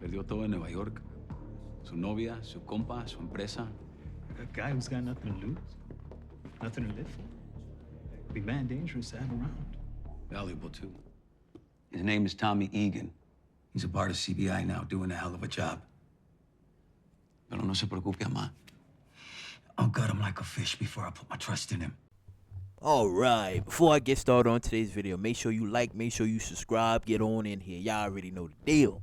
Perdió todo en Nueva York. Su novia, su compa, su empresa. A guy who's got nothing to lose, nothing to live for. Big man, dangerous to have around. Valuable, too. His name is Tommy Egan. He's a part of CBI now, doing a hell of a job. Pero no se preocupe, ama. I'll gut him like a fish before I put my trust in him. Alright, before I get started on today's video, make sure you like, make sure you subscribe, get on in here. Y'all already know the deal.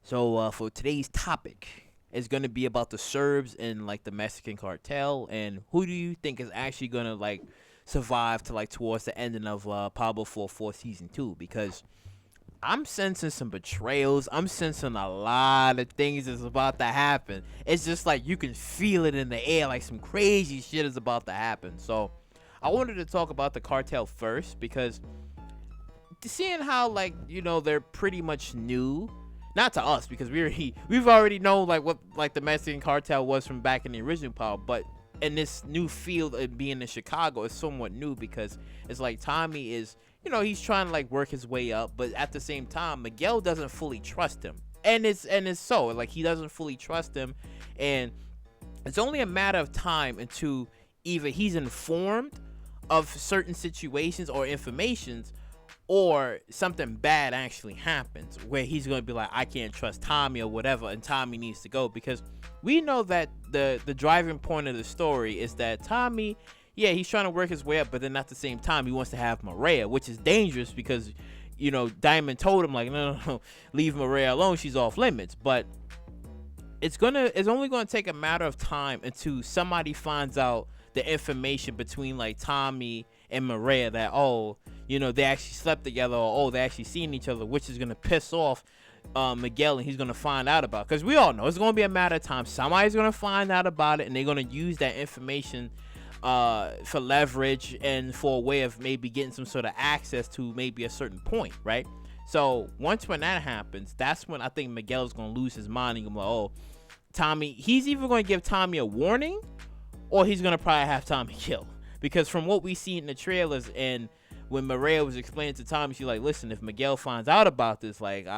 So for today's topic, it's going to be about the Serbs and like the Mexican cartel, and who do you think is actually going to like survive to like towards the ending of Pablo 4 season 2, because I'm sensing some betrayals. I'm sensing a lot of things that's about to happen. It's just like you can feel it in the air, like some crazy shit is about to happen. So I wanted to talk about the cartel first, because seeing how, like, you know, they're pretty much new, not to us because we've already known like what like the Mexican cartel was from back in the original Power, but in this new field of being in Chicago, it's somewhat new, because it's like Tommy is, you know, he's trying to like work his way up, but at the same time Miguel doesn't fully trust him, and it's so like he doesn't fully trust him, and it's only a matter of time until either he's informed of certain situations or informations, or something bad actually happens where he's going to be like, I can't trust Tommy or whatever, and Tommy needs to go. Because we know that the driving point of the story is that Tommy, yeah, he's trying to work his way up, but then at the same time he wants to have Maria, which is dangerous because, you know, Diamond told him like, no, leave Maria alone, she's off limits. But it's only gonna take a matter of time until somebody finds out the information between like Tommy and Maria, that, oh, you know, they actually slept together, or, oh, they actually seen each other, which is gonna piss off Miguel, and he's gonna find out about it. Because we all know it's gonna be a matter of time. Somebody's gonna find out about it, and they're gonna use that information for leverage and for a way of maybe getting some sort of access to maybe a certain point, right? So once when that happens, that's when I think Miguel's gonna lose his mind and go like, oh, Tommy, he's either gonna give Tommy a warning, or he's gonna probably have Tommy killed. Because from what we see in the trailers, and when Maria was explaining to Tommy, she's like, listen, if Miguel finds out about this, like,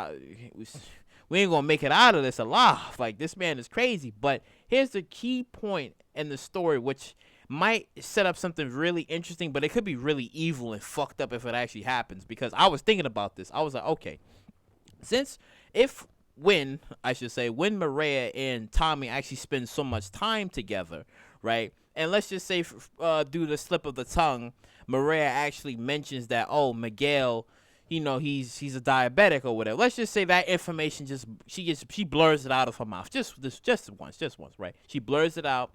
we ain't gonna make it out of this alive. Like, this man is crazy. But here's the key point in the story, which might set up something really interesting, but it could be really evil and fucked up if it actually happens. Because I was thinking about this. I was like, okay, when Maria and Tommy actually spend so much time together, right? And let's just say, due to the slip of the tongue, Maria actually mentions that, oh, Miguel, you know, he's a diabetic or whatever. Let's just say that information she blurs it out of her mouth just once, right? She blurs it out,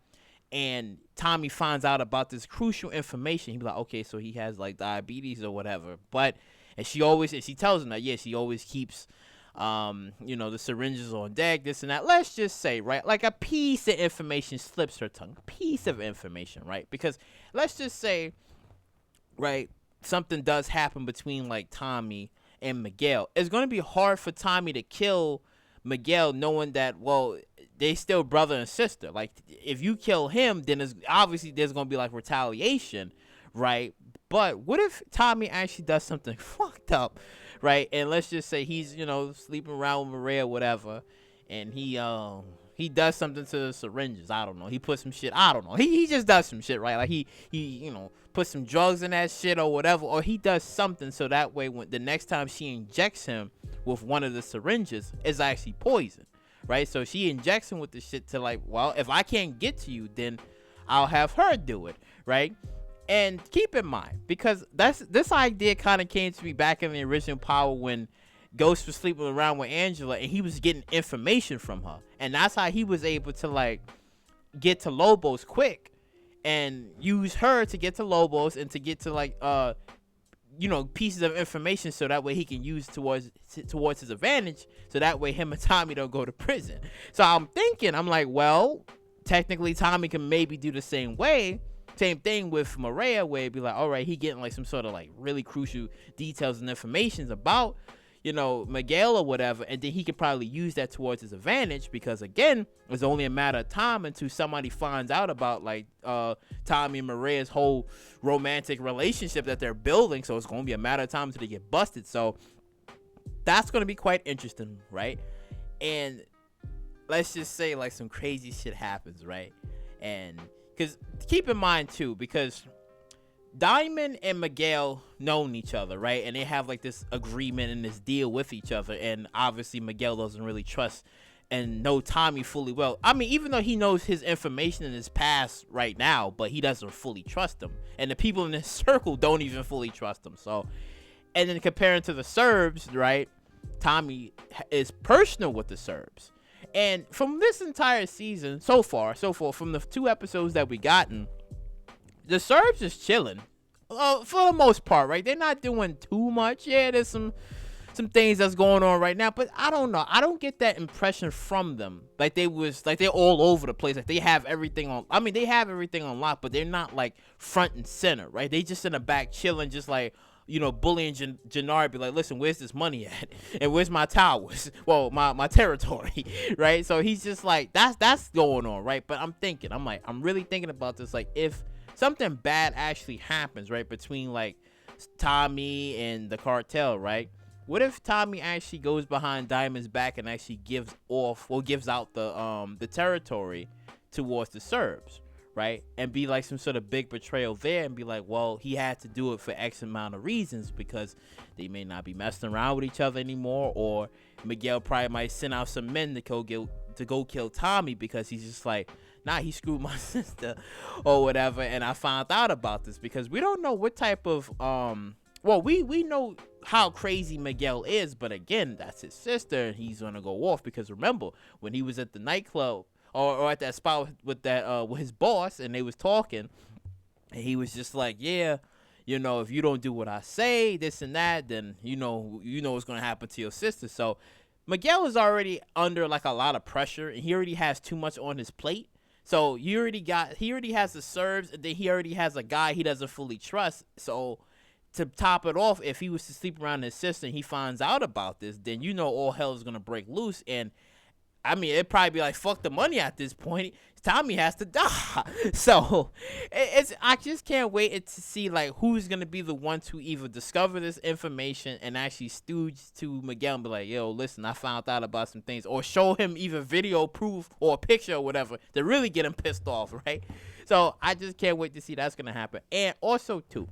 and Tommy finds out about this crucial information. He'd be like, okay, so he has like diabetes or whatever. And she tells him that, yeah, she always keeps you know, the syringes on deck, this and that. Let's just say, right, like a piece of information slips her tongue, a piece of information, right? Because let's just say, right, something does happen between like Tommy and Miguel. It's going to be hard for Tommy to kill Miguel, knowing that, well, they still brother and sister. Like, if you kill him, then there's going to be like retaliation, right? But what if Tommy actually does something fucked up, right? And let's just say he's, you know, sleeping around with Maria or whatever, and he does something to the syringes. I don't know. He puts some shit. I don't know. He just does some shit, right? Like he you know, puts some drugs in that shit or whatever, or he does something so that way when the next time she injects him with one of the syringes, it's actually poison, right? So she injects him with the shit to like, well, if I can't get to you, then I'll have her do it, right? And keep in mind, because this idea kind of came to me back in the original Power when Ghost was sleeping around with Angela, and he was getting information from her, and that's how he was able to like get to Lobos quick and use her to get to Lobos and to get to like you know, pieces of information, so that way he can use towards his advantage, so that way him and Tommy don't go to prison. So I'm like, well, technically Tommy can maybe do the same thing with Maria, where it'd be like, all right, he getting like some sort of like really crucial details and information about, you know, Miguel or whatever, and then he can probably use that towards his advantage, because again, it's only a matter of time until somebody finds out about like Tommy and Maria's whole romantic relationship that they're building. So it's going to be a matter of time until they get busted. So that's going to be quite interesting, right? and let's just say like some crazy shit happens, right? And because keep in mind too, because Diamond and Miguel known each other, right? And they have like this agreement and this deal with each other. And obviously Miguel doesn't really trust and know Tommy fully well. I mean, even though he knows his information in his past right now, but he doesn't fully trust him. And the people in his circle don't even fully trust him. So, and then comparing to the Serbs, right? Tommy is personal with the Serbs. And from this entire season, so far, from the 2 episodes that we gotten, the Serbs is chilling, for the most part, right? They're not doing too much. Yeah, there's some things that's going on right now, but I don't know. I don't get that impression from them. Like they're all over the place. Like they have everything on. I mean, they have everything on lock, but they're not like front and center, right? They just in the back chilling, just like, you know, bullying Jannard, be like, listen, where's this money at? And where's my towers? Well, my territory, right? So he's just like, that's going on, right? But I'm really thinking about this. Like, if something bad actually happens, right, between like Tommy and the cartel, right? What if Tommy actually goes behind Diamond's back and actually gives out the territory towards the Serbs, right? And be like some sort of big betrayal there, and be like, well, he had to do it for X amount of reasons, because they may not be messing around with each other anymore, or Miguel probably might send out some men to go kill Tommy, because he's just like, nah, he screwed my sister or whatever, and I found out about this, because we don't know what type of well, we know how crazy Miguel is, but again, that's his sister, and he's gonna go off, because remember when he was at the nightclub or at that spot with his boss, and they was talking, and he was just like, yeah, you know, if you don't do what I say, this and that, then you know what's gonna happen to your sister. So Miguel is already under like a lot of pressure, and he already has too much on his plate. So he already has the Serbs, and then he already has a guy he doesn't fully trust. So to top it off, if he was to sleep around his sister and he finds out about this, then you know all hell is gonna break loose. And I mean, it'd probably be like, fuck the money at this point. Tommy has to die. So I just can't wait to see like who's gonna be the one to either discover this information and actually stooge to Miguel and be like, yo, listen, I found out about some things, or show him either video proof or a picture or whatever to really get him pissed off, right? So I just can't wait to see that's gonna happen. And also too,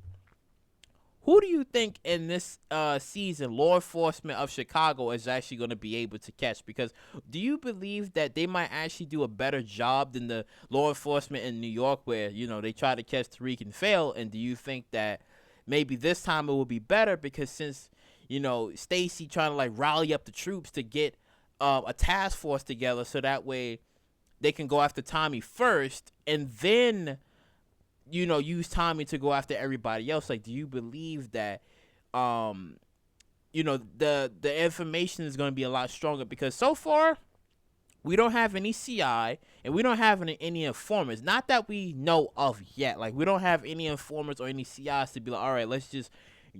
who do you think in this season law enforcement of Chicago is actually going to be able to catch? Because do you believe that they might actually do a better job than the law enforcement in New York, where, you know, they try to catch Tariq and fail? And do you think that maybe this time it will be better, because since, you know, Stacy trying to like rally up the troops to get a task force together, so that way they can go after Tommy first and then, you know, use Tommy to go after everybody else? Like, do you believe that, you know, the information is going to be a lot stronger? Because so far, we don't have any CI and we don't have any informers. Not that we know of yet. Like, we don't have any informers or any CIs to be like, all right, let's just,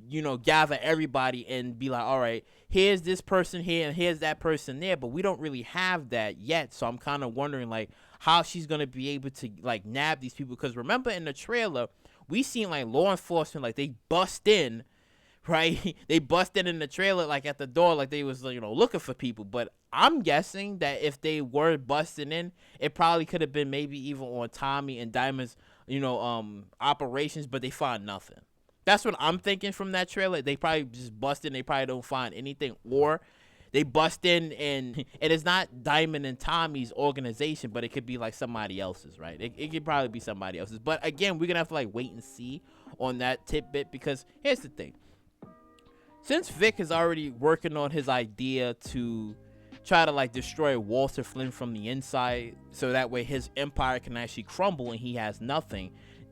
you know, gather everybody and be like, all right, here's this person here and here's that person there. But we don't really have that yet. So I'm kind of wondering, like, how she's going to be able to, like, nab these people. Because remember in the trailer, we seen, like, law enforcement, like, they bust in, right? They busted in the trailer, like, at the door, like they was, you know, looking for people. But I'm guessing that if they were busting in, it probably could have been maybe even on Tommy and Diamond's, you know, operations, but they found nothing. That's what I'm thinking from that trailer. They probably just bust in, they probably don't find anything, or they bust in and it's not Diamond and Tommy's organization, but it could be like somebody else's, right? It could probably be somebody else's. But again, we're gonna have to like wait and see on that tidbit, because here's the thing. Since Vic is already working on his idea to try to like destroy Walter Flynn from the inside, so that way his empire can actually crumble and he has nothing,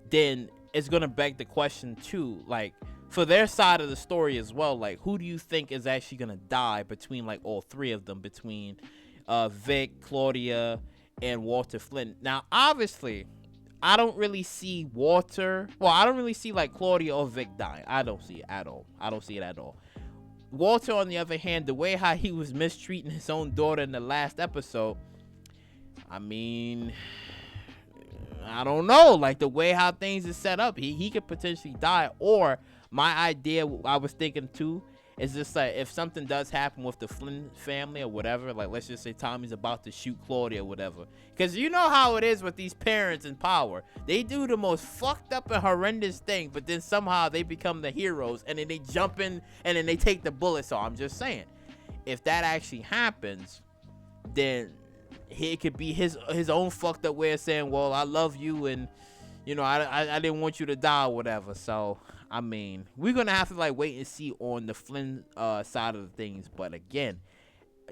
then it's gonna beg the question too, like, for their side of the story as well, like, who do you think is actually gonna die between like all three of them, between Vic, Claudia, and Walter Flynn? Now, obviously, I don't really see Walter. Well, I don't really see like Claudia or Vic dying. I don't see it at all. I don't see it at all. Walter, on the other hand, the way how he was mistreating his own daughter in the last episode, I mean, I don't know. Like, the way how things is set up, he could potentially die. Or my idea, I was thinking too, It's just like if something does happen with the Flynn family or whatever, like let's just say Tommy's about to shoot Claudia or whatever, because you know how it is with these parents in power. They do the most fucked up and horrendous thing, but then somehow they become the heroes, and then they jump in and then they take the bullet. So I'm just saying, if that actually happens, then it could be his own fucked up way of saying, well, I love you, and you know, I didn't want you to die or whatever. So I mean, we're gonna have to like wait and see on the Flynn side of the things. But again,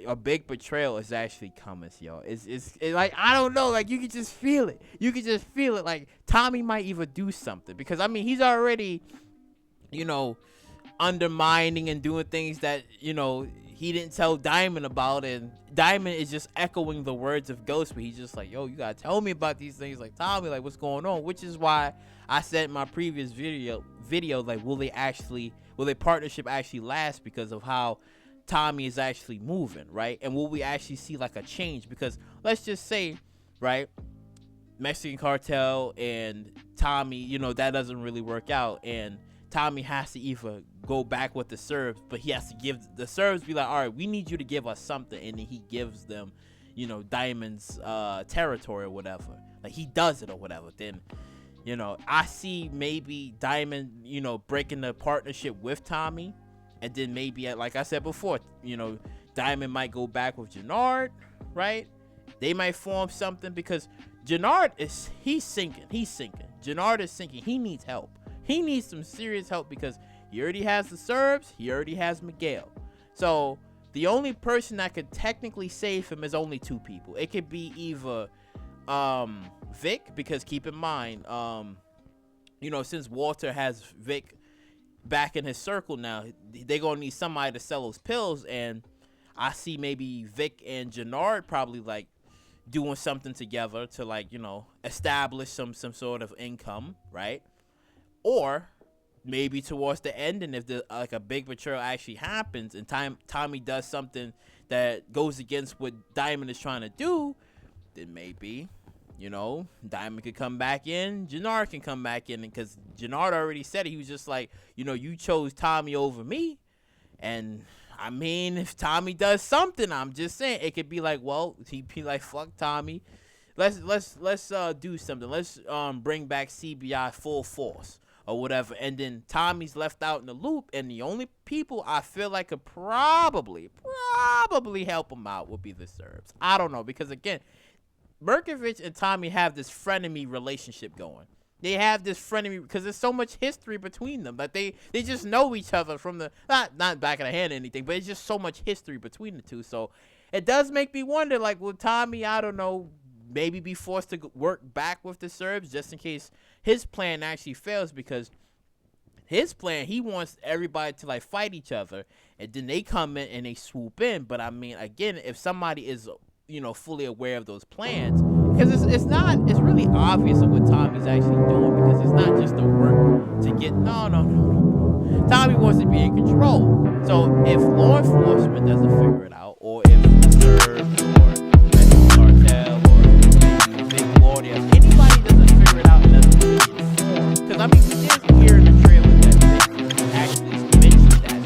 a big betrayal is actually coming, yo. It's like, I don't know, like you can just feel it. You can just feel it. Like Tommy might even do something, because I mean, he's already, you know, undermining and doing things that, you know, he didn't tell Diamond about, and Diamond is just echoing the words of Ghost, but he's just like, yo, you gotta tell me about these things, like Tommy, like what's going on? Which is why I said in my previous video like, will their partnership actually last because of how Tommy is actually moving, right? And will we actually see like a change? Because let's just say, right, Mexican cartel and Tommy, you know, that doesn't really work out, and Tommy has to either go back with the Serbs, but he has to give the Serbs, be like, all right, we need you to give us something, and then he gives them, you know, Diamond's territory or whatever. Like he does it or whatever. Then, you know, I see maybe Diamond, you know, breaking the partnership with Tommy, and then maybe, like I said before, you know, Diamond might go back with Jannard, right? They might form something, because Jannard he's sinking. Jannard is sinking. He needs help. He needs some serious help, because he already has the Serbs. He already has Miguel. So the only person that could technically save him is only two people. It could be either Vic, because keep in mind, you know, since Walter has Vic back in his circle now, they're going to need somebody to sell those pills. And I see maybe Vic and Jannard probably like doing something together to, like, you know, establish some sort of income, right? Or maybe towards the end, and if the like a big betrayal actually happens, and Tommy does something that goes against what Diamond is trying to do, then maybe, you know, Diamond could come back in, Jannard can come back in, because Jannard already said it. He was just like, you know, you chose Tommy over me, and I mean, if Tommy does something, I'm just saying, it could be like, well, he'd be like, fuck Tommy, let's do something. Let's bring back CBI full force or whatever, and then Tommy's left out in the loop, and the only people I feel like could probably help him out would be the Serbs. I don't know, because again, Berkovich and Tommy have this frenemy relationship going. They have this frenemy because there's so much history between them, but they just know each other from the not back of the hand or anything, but it's just so much history between the two. So it does make me wonder, like, will Tommy, I don't know, maybe be forced to work back with the Serbs just in case his plan actually fails, because his plan, he wants everybody to like fight each other, and then they come in and they swoop in. But I mean, again, if somebody is, you know, fully aware of those plans, because it's really obvious of what Tommy's actually doing, because it's not just the work to get, no. Tommy wants to be in control. So if law enforcement doesn't figure it out, or if the Serbs or Mexican cartel or big Claudia, if anybody doesn't figure it out and doesn't really reform, because I mean, we did hear in the trailer that Vic actually mentioned that.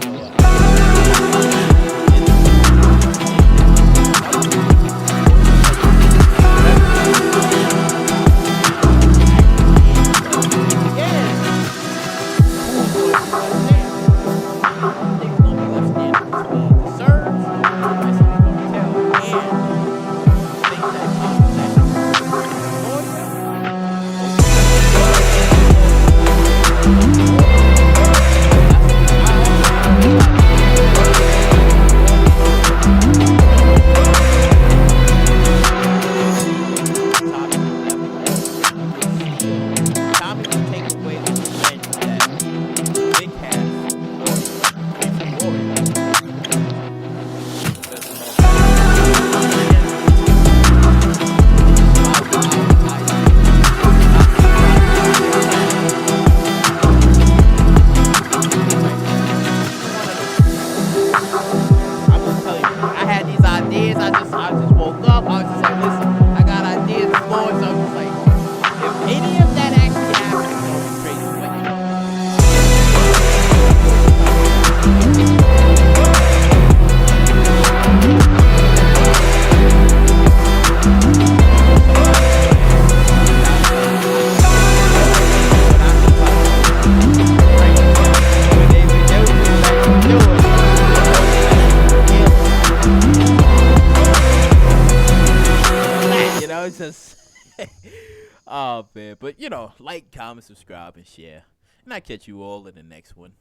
Oh man, but you know, like, comment, subscribe, and share. And I'll catch you all in the next one.